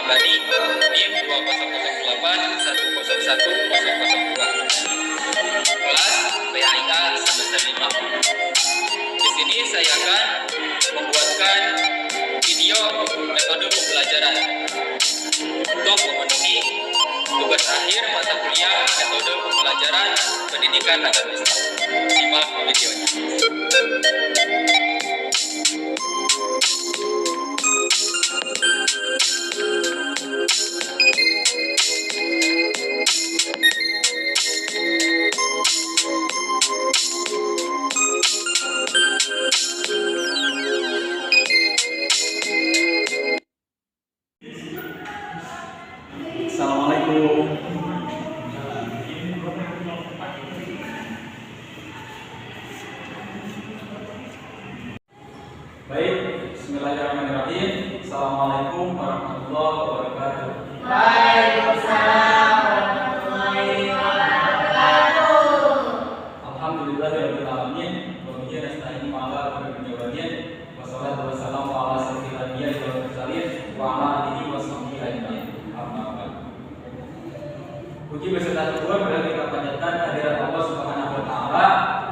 Abadi NIM 2008101002 kelas PAIA semester 5. Di sini saya akan membuatkan video metode pembelajaran untuk memenuhi tugas akhir mata kuliah metode pembelajaran pendidikan agama Islam. Simak videonya. Assalamualaikum. Baik, bismillahirrahmanirrahim. Assalamualaikum warahmatullahi wabarakatuh. Waalaikumsalam warahmatullahi wabarakatuh. Alhamdulillahirabbil alamin wa bihi nasta'inu ala umuri dunya wassalatu wassalamu ala sayyidil anbiya'i wal mursalin wa ala alihi wa sahbihi ajmain. Amma ba'd. Puji beserta syukur bila kita panjatkan kehadirat Allah Subhanahu wa taala.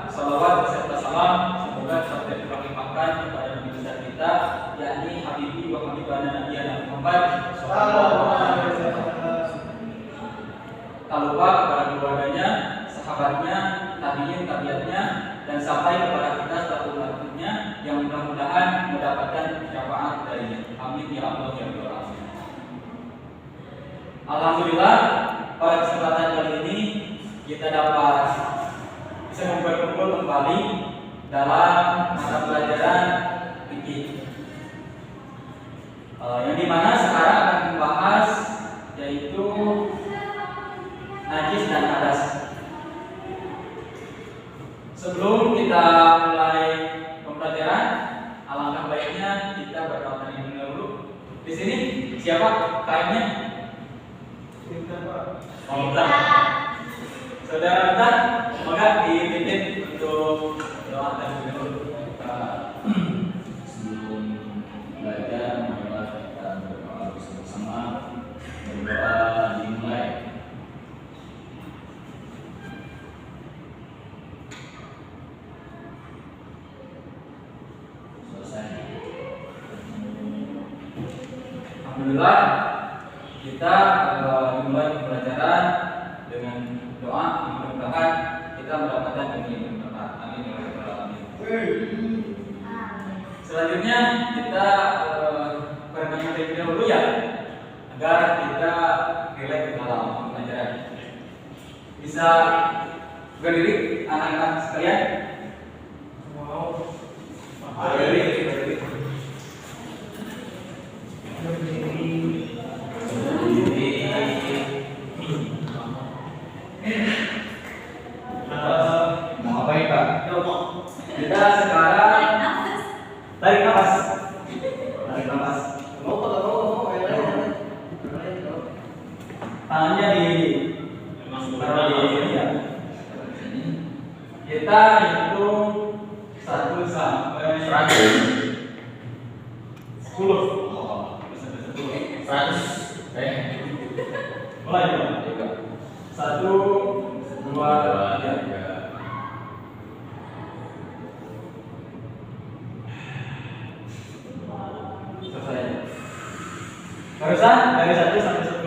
Salawat beserta salam semoga sampai terlimpahkan kepada nabi besar kita, yakni Habibi wa Habibana Nabi Muhammad sallallahu alaihi wasallam. Tak lupa kepada keluarganya, sahabatnya, tabiin, tabiatnya, dan sampai kepada kita selanjutnya yang mudah-mudahan mendapatkan syafaat darinya. Amin ya Allah ya Rabbal alamin. Alhamdulillah, pada kesempatan kali ini kita dapat bisa berkumpul kembali dalam mata pelajaran fikih. Yang dimana sekarang akan membahas yaitu najis dan hadas. Sebelum kita mulai pembelajaran, alangkah baiknya kita berdoa dulu. Di sini siapa kainnya? Kita. Saudara kita, semoga dipimpin untuk doa terlebih dahulu. Sebelum belajar, marilah kita berdoa bersama-sama. Berdoa dimulai. Selesai. Alhamdulillah, kita dimulai pembelajaran dengan doa. Mudah-mudahan kita mendapatkan yang bermanfaat. Amin ya rabbal alamin. Selanjutnya kita bermain video dulu ya, agar kita relate dalam pembelajaran. Bisa berdiri anak-anak sekalian? Mau berdiri. Mau ngapain, Pak? Kita sekarang tarik nafas. Tarik nafas. Tangannya taruh di sini ya. Kita hitung 1 sampai 10. 100. Mulai ya. 1, 2, 3. Selesai. Barusan dari 1 sampai 10,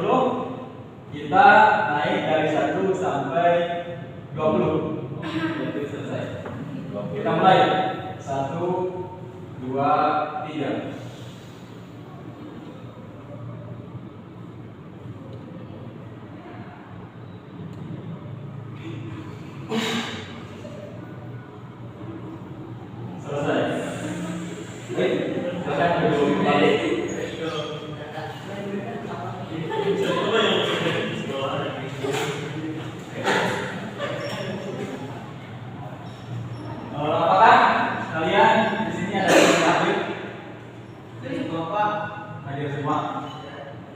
kita naik dari 1 sampai 20. Jadi selesai. Kita mulai. 1, 2, 3. Selesai. Baik, silakan duduk kembali. Apakah kalian di sini ada yang hadir? Hadir semua.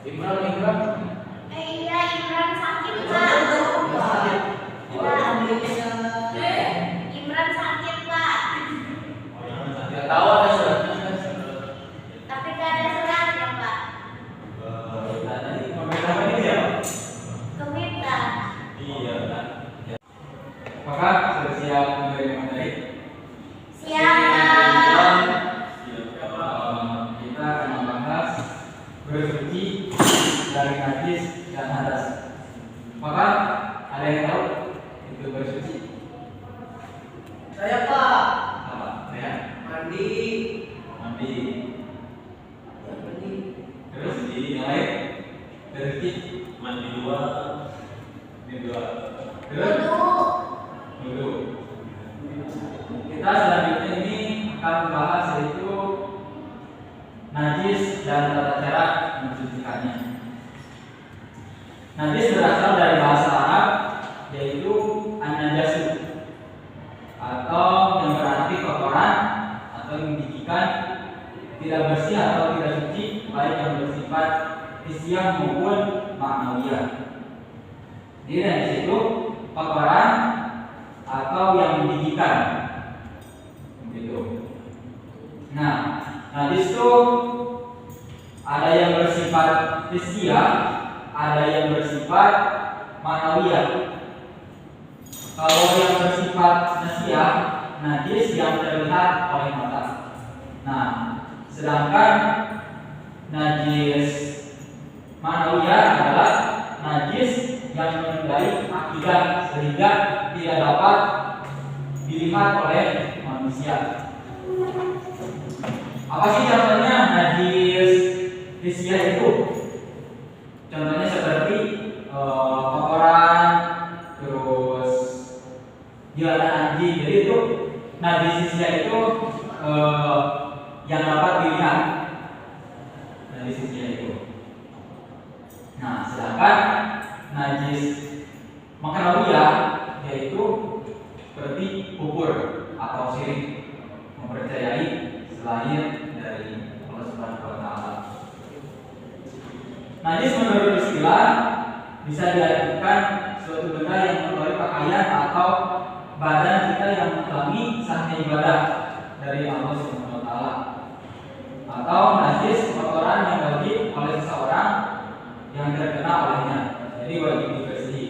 Imran. Iya, Imran sakit, Pak. Imran sakit, Pak. Tahu ada suratnya? Tapi gak ada suratnya, Pak. bersuci dari najis dan hadas. Maka ada yang tahu itu bersuci? Saya Pak. Apa? Ya. Mandi. Mandi. Ya, mandi. Terus di yang lain bersuci Mandi dua. ini dua. Terus Wudu. dulu. Kita selanjutnya ini akan membahas yaitu najis dan tata cara mensucikannya. Najis berasal dari bahasa Arab yaitu an-najasu atau yang berarti kotoran atau yang menjijikan, tidak bersih atau tidak suci, baik yang bersifat hisiah maupun ma'nawiyah. Jadi najis itu kotoran atau yang menjijikan. Begitu. Nah, najis itu ada yang bersifat hisiah, ada yang bersifat ma'nawiyah. Kalau yang bersifat hisiah, najis yang terlihat oleh mata. Nah, sedangkan najis ma'nawiyah adalah najis yang menandai akidah sehingga tidak dapat dilihat oleh manusia. Apa sih contohnya najis hisiah itu? Contohnya seperti kotoran, terus jalanan anjing. Jadi itu najis hisiah itu yang dapat dilihat. Najis hisiah itu. Nah, sedangkan najis ma'nawiyah yaitu seperti kubur atau syirik, mempercayai selain dari Allah Subhanahu wa taala. Najis menurut istilah bisa diartikan suatu benda yang mengotori pakaian atau badan kita yang menghalangi sahnya ibadah dari Allah Subhanahu wa taala. Atau najis kotoran yang wajib oleh seseorang yang terkena olehnya. Jadi wajib dibersihi.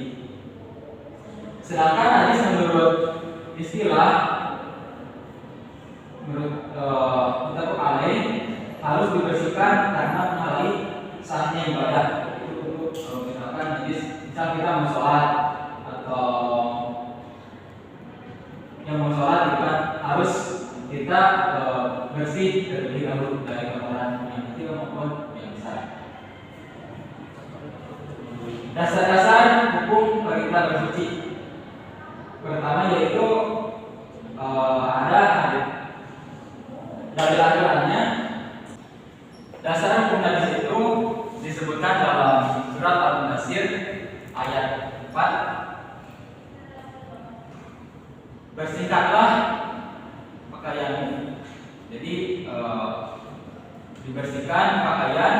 Sedangkan najis menurut istilah menurut muttafaq alaih harus dibersihkan karena menghalangi sahnya ibadah. Itu kalau misalkan najis, misal kita mau sholat atau yang mau sholat itu kan harus kita bersih terlebih dahulu dari kotoran yang kecil maupun yang besar. Dasar-dasar hukum perintah bersuci. Pertama yaitu ada dari aturannya. Dasar hukum najis itu disebutkan dalam surat Al-Mudaththir ayat 4. Bersihkanlah pakaianmu. Jadi dibersihkan pakaian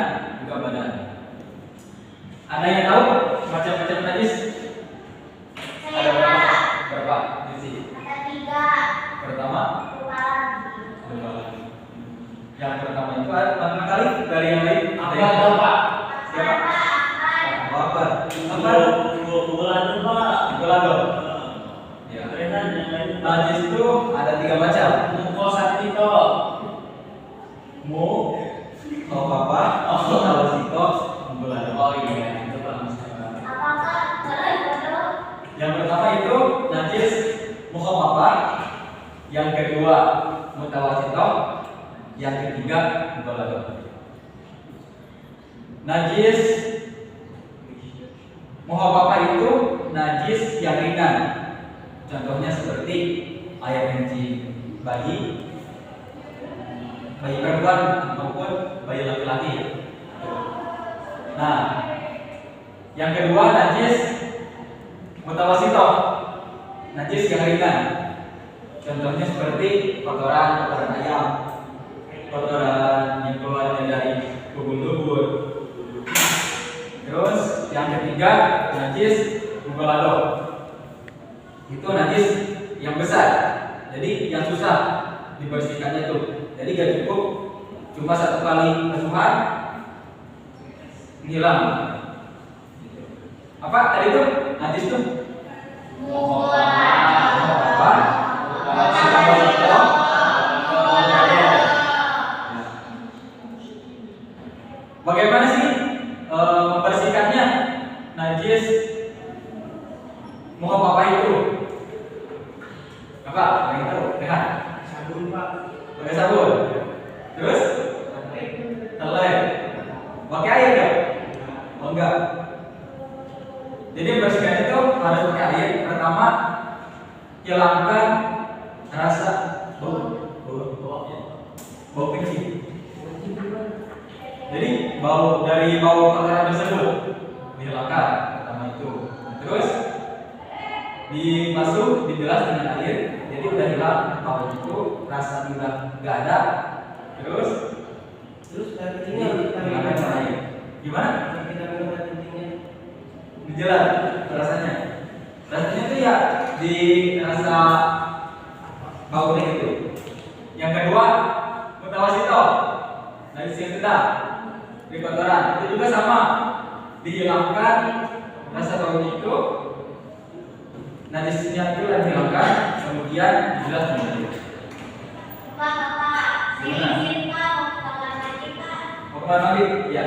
juga badan. Ada yang tahu macam-macam najis? Saya Pak. Berapa di sini? Ada 3. Pertama, Lupa. yang pertama itu pertama kali dari yang lain. Ada yang Apa, tahu? Pak? Saya Pak. Apa? Apa? Gelado. Ya. Najis itu ada 3 macam. Mukosatito. Mu, apa? Mukosatito, gelado. Oh iya, itu Pak. Apakah gelado? Yang pertama itu najis mukhaffafah, yang kedua mutawasithah, yang ketiga gelado. Najis mukhaffafah itu najis yang ringan. Contohnya seperti air kencing bayi perempuan maupun bayi laki-laki. Nah, yang kedua najis mutawasithah, najis yang ringan. Contohnya seperti kotoran ayam, kotoran yang keluar dari kubur-kubur. Terus yang ketiga najis mughalladho. Itu najis yang besar. Jadi yang susah dibersihkannya tuh. Jadi gak cukup cuma 1 kali asuhan hilang. Apa tadi itu najis tuh? Bagaimana sih najis mau apa itu? Apa? Yang tahu? Lihat. Sabun Pak. Pakai sabun. Terus? Telai. Pakai air nggak? Oh enggak. Jadi membersihkan itu harus pakai air. Pertama, hilangkan rasa bau kencing. Jadi dari bau kotoran tersebut dihilangkan pertama itu. Terus dibilas dengan air. Jadi udah hilang bau itu, rasa udah nggak ada. Terus dari kencingnya dihilangkan dengan air. Gimana? kita minum air kencingnya. Dijelas rasanya. Rasanya itu ya di rasa baunya itu. Yang kedua, mutawasito. Najis yang sedang di kotoran itu juga sama, dihilangkan rasa baunya itu, najisnya itu dihilangkan, kemudian dijelas dengan air. Bapak, Gimana? izin Pak, mau ke kamar mandi Pak. Mau kemana lagi? Ya.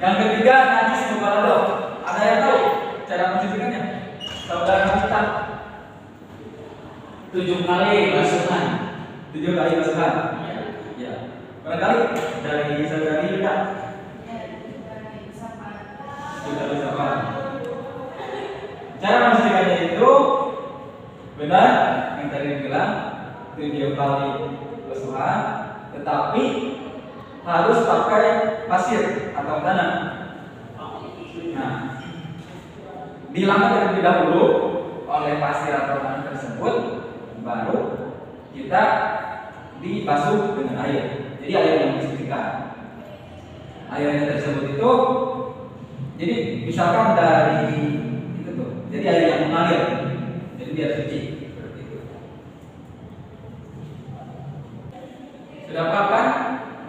Yang ketiga, najis mubalado. Ada yang tahu cara mencucikannya? Saudara kita 7 kali basuhan. 7 kali basuhan. Ya. Barangkali dari saudari Yuda. Sudah bisa paham. Cara mencucikannya itu benar yang tadi bilang 7 kali basuhan, tetapi harus pakai pasir atau tanah. Nah, dihilangkan terlebih dahulu oleh pasir atau tanah tersebut, baru kita dibasuh dengan air. Jadi air yang disucikan. Airnya tersebut itu, jadi misalkan dari itu tuh, jadi air yang mengalir, jadi biar suci seperti itu. Sudah paham kan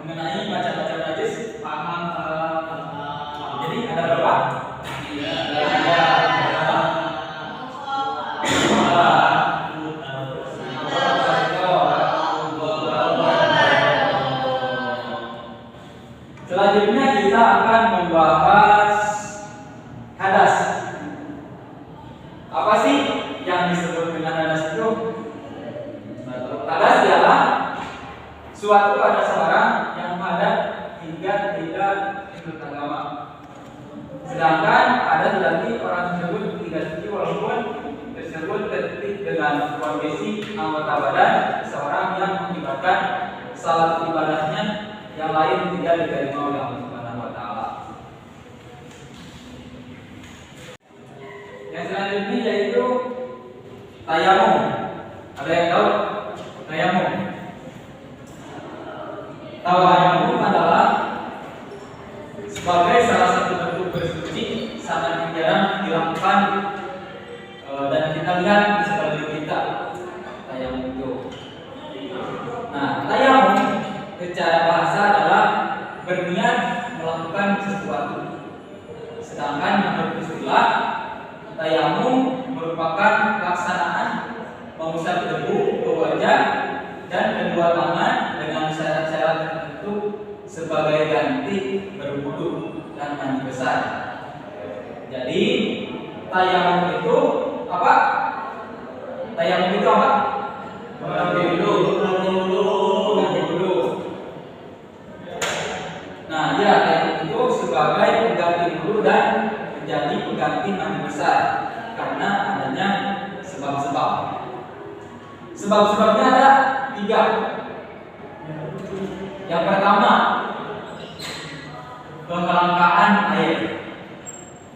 mengenai macam-macam najis? Paham. Jadi ada berapa? Selanjutnya kita akan membahas hadas. Apa sih yang disebut dengan hadas itu? Hadas ialah suatu pada seorang yang hadat hingga tidak ikut agama. Sedangkan ada berarti orang tersebut tidak suci walaupun tersebut tertib dengan kondisi anggota badan seorang yang mengibaratkan salat ibadahnya yang lain tidak diterima oleh Allah Subhanahu wa taala. Yang selanjutnya yaitu tayamum. Ada yang tahu tayamum? Tayamum adalah sebagai salah satu bentuk bersuci sangat jarang dilakukan dan kita lihat di sekeliling kita tayamum itu. Nah, tayamum secara bahasa adalah berniat melakukan sesuatu. Sedangkan menurut istilah tayamum merupakan pelaksanaan mengusap debu ke wajah dan kedua tangan dengan syarat-syarat tertentu sebagai ganti berwudu dan mandi besar. Jadi tayamum itu apa? Tayamum itu apa? Ganti wudu. Nah, ya tayamum itu sebagai pengganti wudu dan menjadi pengganti mandi besar karena adanya sebab-sebab. Sebab-sebabnya ada 3. Yang pertama, kelangkaan air.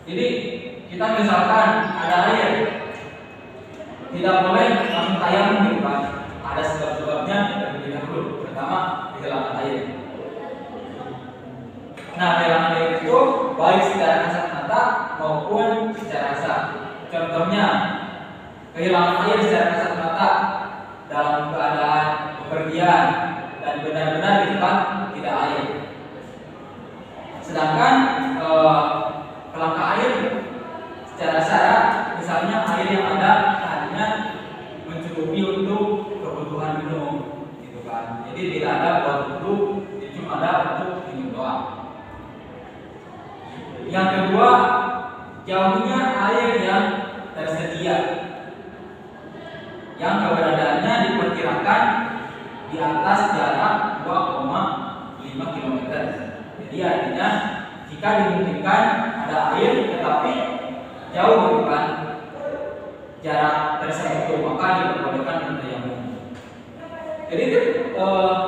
Jadi kita misalkan ada air, tidak boleh langsung tayamum gitu kan. Ada sebab-sebabnya terlebih dahulu. Pertama, kehilangan air. Nah, kehilangan air itu baik secara kasat mata maupun secara rasa. Contohnya, kehilangan air secara kasat mata dalam keadaan bepergian dan benar-benar di tempat tidak air. Sedangkan kelangkaan air secara syarat, misalnya air yang ada hanya mencukupi untuk kebutuhan minum, gitu kan. Jadi tidak ada buat wudu, cuma ada untuk minum doang. Yang kedua, jauhnya air yang tersedia, yang keberadaannya diperkirakan di atas jarak 2,5 km. Jadi artinya jika dimungkinkan ada air tetapi jauh bukan jarak tersebut, maka diperbolehkan bertayamum. Jadi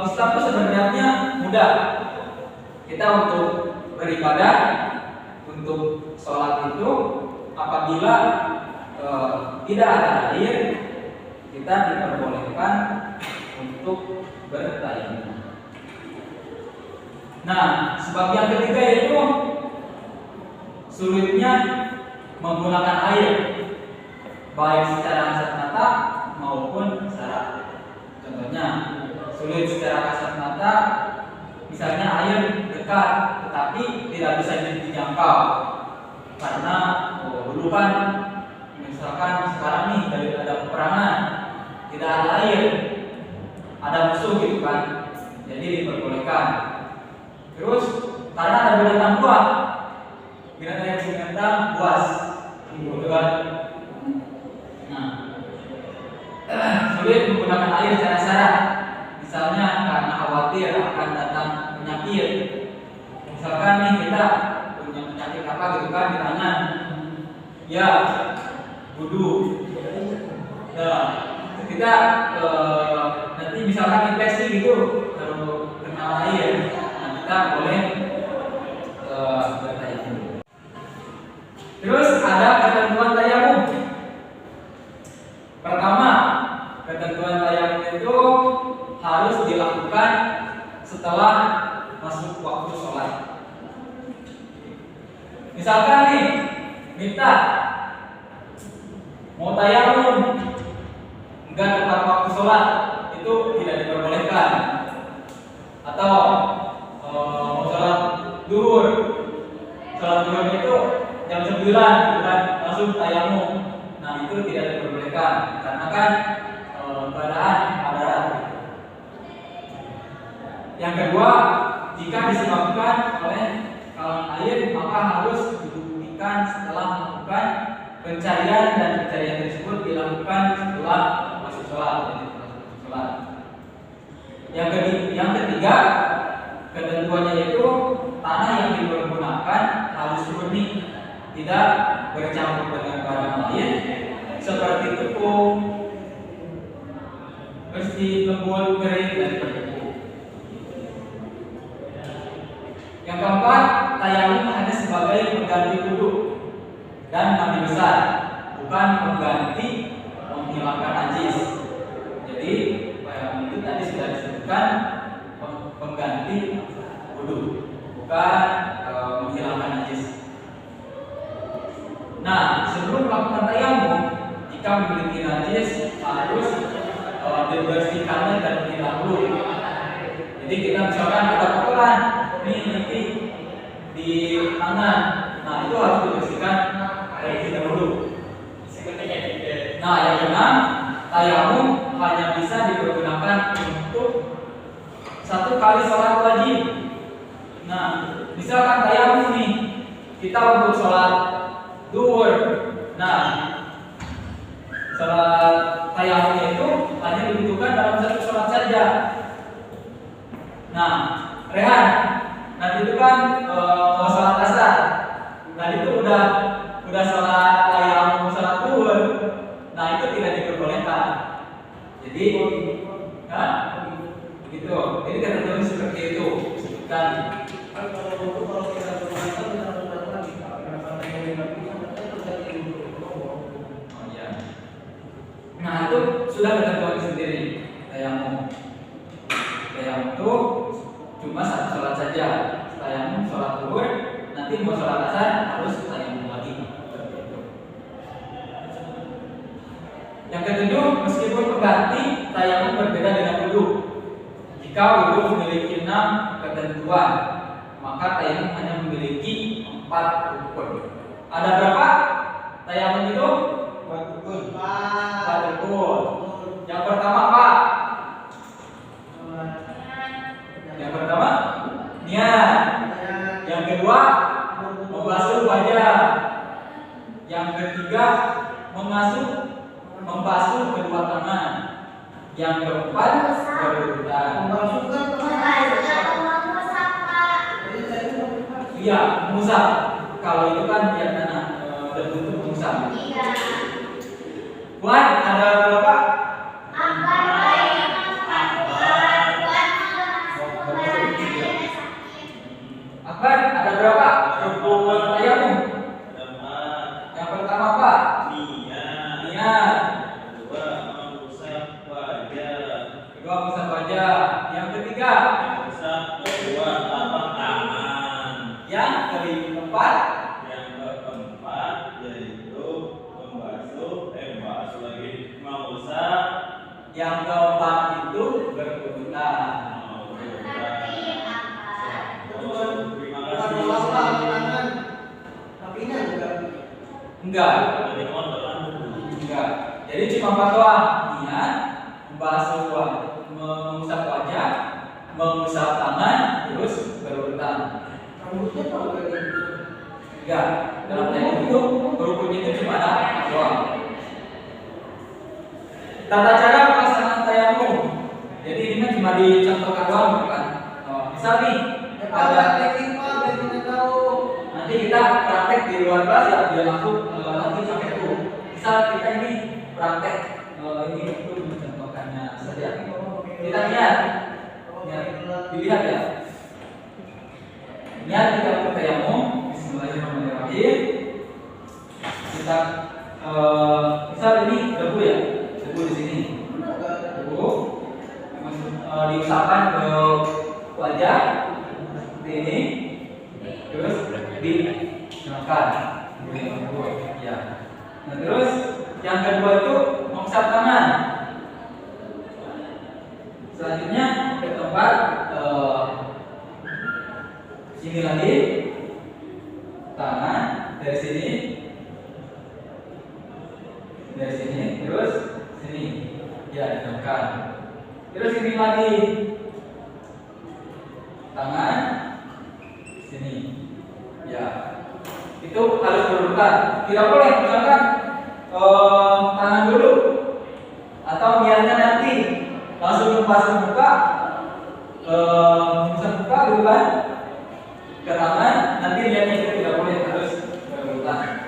Islam itu sebenarnya mudah. Kita untuk beribadah, untuk sholat itu apabila tidak ada air, kita diperbolehkan untuk bertayamum. Nah, sebab yang ketiga yaitu sulitnya menggunakan air, baik secara kasat mata maupun syarat. Contohnya, sulit secara kasat mata, misalnya air dekat tetapi tidak bisa dijangkau karena dulu kan misalkan sekarang nih dari ada peperangan, tidak ada air, ada musuh gitu kan, jadi diperbolehkan. Terus karena ada binatang buas, binatang buas, gitu kan. Nah, sulit menggunakan air secara syarat, misalnya karena khawatir akan datang penyakit. Misalkan nih kita punya penyakit apa gitu kan di tangan, ya wudu. Nah, kita nanti misalkan infeksi gitu, kalau kena air, nah kita boleh bertayamum. Terus ada ketentuan tayamum. Pertama, ketentuan tayamum itu harus dilakukan setelah masuk waktu sholat. Misalkan nih, minta mau tayamum enggak tepat waktu sholat, itu tidak diperbolehkan. Atau mau sholat duhur, itu jam 9 bukan langsung tayamum. Nah, itu tidak diperbolehkan karena kan keadaan darurat. Yang kedua, jika disebabkan oleh kalangan air, maka harus dibuktikan setelah melakukan pencarian, dan pencarian tersebut dilakukan setelah masuk sholat. Yang ketiga, ketentuannya yaitu tanah yang dipergunakan harus murni, tidak bercampur dengan barang lain seperti tepung, besi, lembut, kering, dan berdebu. Yang keempat, tayamum hanya sebagai pengganti wudu dan mandi besar, bukan pengganti menghilangkan najis. Jadi tayamum itu tadi sudah disebutkan pengganti wudu, bukan menghilangkan najis. Nah, sebelum melakukan tayamum, jika memiliki najis harus dibersihkannya terlebih dahulu. Jadi kita misalkan ada kotoran nih nanti di tangan, nah itu harus dibersihkan terlebih dahulu. Nah, yang keenam, tayamum hanya bisa dipergunakan untuk satu kali sholat wajib. Nah, misalkan tayamum nih kita untuk sholat duhur, nah sholat tayamum itu hanya dibutuhkan dalam satu sholat saja. Nah, rehan, nanti itu kan mau sholat asar, nah itu udah sholat tayamum, sholat duhur, nah itu tidak diperbolehkan. Jadi, nah, begitu. Jadi ketentuan seperti itu disebutkan. Kalau kita berpuasa kita menggunakan Nah, itu sudah ketentuan sendiri. Tayamum itu cuma satu sholat saja. Tayamum sholat duhur, nanti mau sholat asar harus tayamum lagi. Yang ketujuh, meskipun pengganti, tayamum berbeda dengan wudu. Jika wudu memiliki 6 ketentuan, maka tayamum hanya memiliki 4 rukun. Ada berapa tayamum itu? 4 rukun. Yang pertama apa? Yang pertama niat. Yang kedua membasuh wajah. Yang ketiga, membasuh kedua tangan. Yang keempat, berurutan. Memasukkan Iya, mengusap. Kalau itu kan dia tanah berbentuk mengusap. Buat ada berapa? Akbar, ada berapa rukun tayamum? Yang pertama apa? Niat. Kedua, mengusap wajah. Yang ketiga, yang keempat, yang keempat itu berurutan. Enggak. Jadi cuma 4 doang. Niat, membasuh wajah, mengusap wajah, mengusap tangan, terus berurutan. Enggak. Dalam tayamum itu rukunnya itu cuma ada 4 doang. Tata cara pelaksanaan tayamum. Jadi ini kan cuma dicontohkan doang, kan? Misal nih ada nanti kita praktek di luar kelas ya, biar langsung nanti sampai itu. Misal kita ini praktek ini itu mencontohkannya saja. Kita lihat, dilihat ya. Niat kita bertayamum, Bismillahirrahmanirrahim. Kita misal ini debu ya, debu di sini, debu diusapkan ke wajah seperti ini, terus dinyalakan. Ya. Nah, terus yang kedua itu mengusap tangan. Selanjutnya ke tempat sini lagi, tangan dari sini, terus sini, ya dinyalakan. Terus ini lagi, tangan sini, ya. Itu harus berurutan. Tidak boleh misalkan tangan dulu atau niatnya nanti langsung membasuh muka, membasuh muka dulu kan ke tangan, nanti niatnya itu tidak boleh, harus berurutan.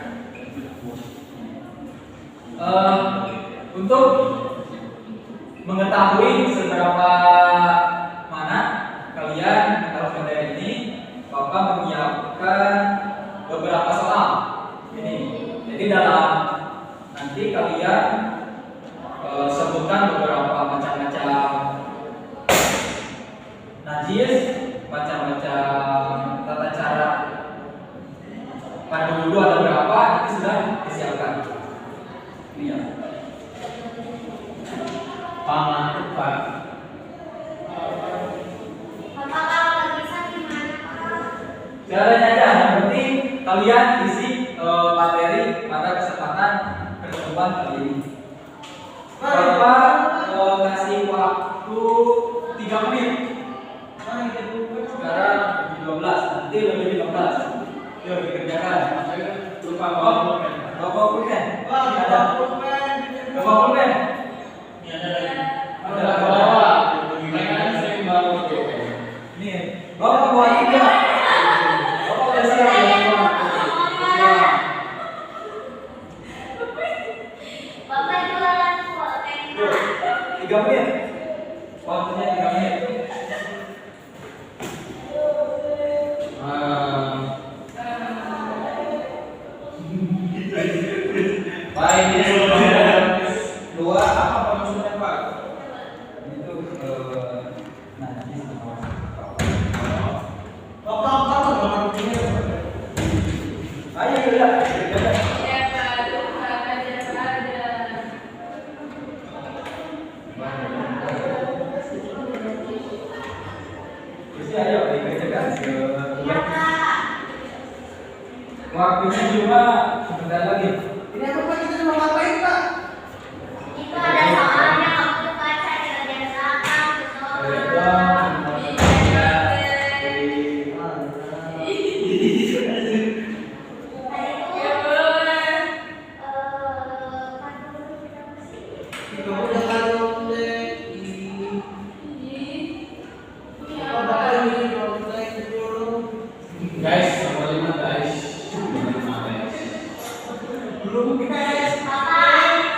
Untuk mengetahui seberapa mana kalian mengetahui dari ini, Bapak menyiapkan beberapa soal ini. Jadi dalam nanti kalian sebutkan beberapa macam-macam najis, macam-macam tata cara pada dulu ada berapa, nanti sudah disiapkan. Ini ya. Pangan Pak. Caranya aja, yang penting kalian isi materi pada kesempatan pertemuan kali ini. Bapak kasih waktu 3 menit. Sekarang 12, nanti lebih 15. Yuk dikerjakan. Lupa bawa pulpen. Ada. Bawa pulpen. Ada bawa. Nih, bawa 3. Bapak jualan pulpen. 3 menit. Waktunya 3 menit. Baik, ini dua apa maksudnya Pak? Itu najis sama ayo ya. Terus ayo dikerjakan. Waktunya cuma sebentar lagi. Ini apa Pak? Kita mau ngapain Pak? Itu ada soalnya kamu baca di bagian belakang. Guys, nomor 5 guys. Nomor 5 guys. Belum guys. Bapak,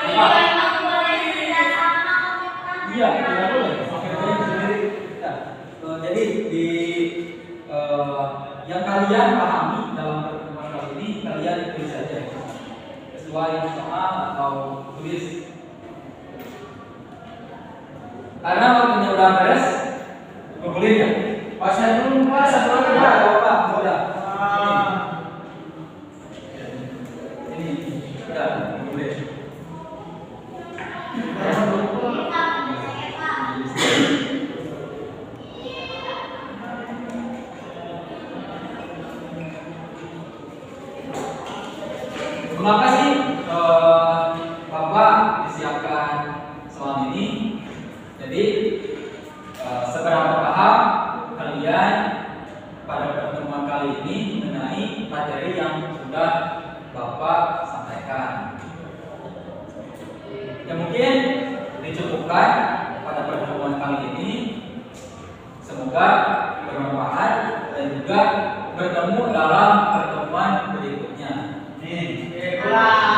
ini memang boleh tidak sama komitmen. Iya, tidak boleh. Pekerjaan sendiri. Nah, jadi di yang kalian pahami dalam pertemuan kali ini kalian tulis saja sesuai soal atau tulis. Karena waktunya udah beres, kumpulin ya. Pak saya dulu Pak, satu lagi Pak. Pak, udah. Ini udah kumpulin. Kenapa sih Bapak disiapkan soal ini? Jadi seberapa paham kalian pada pertemuan kali ini mengenai materi yang sudah Bapak sampaikan? Ya mungkin dicukupkan pada pertemuan kali ini. Semoga bermanfaat dan juga bertemu dalam pertemuan berikutnya. Pulang.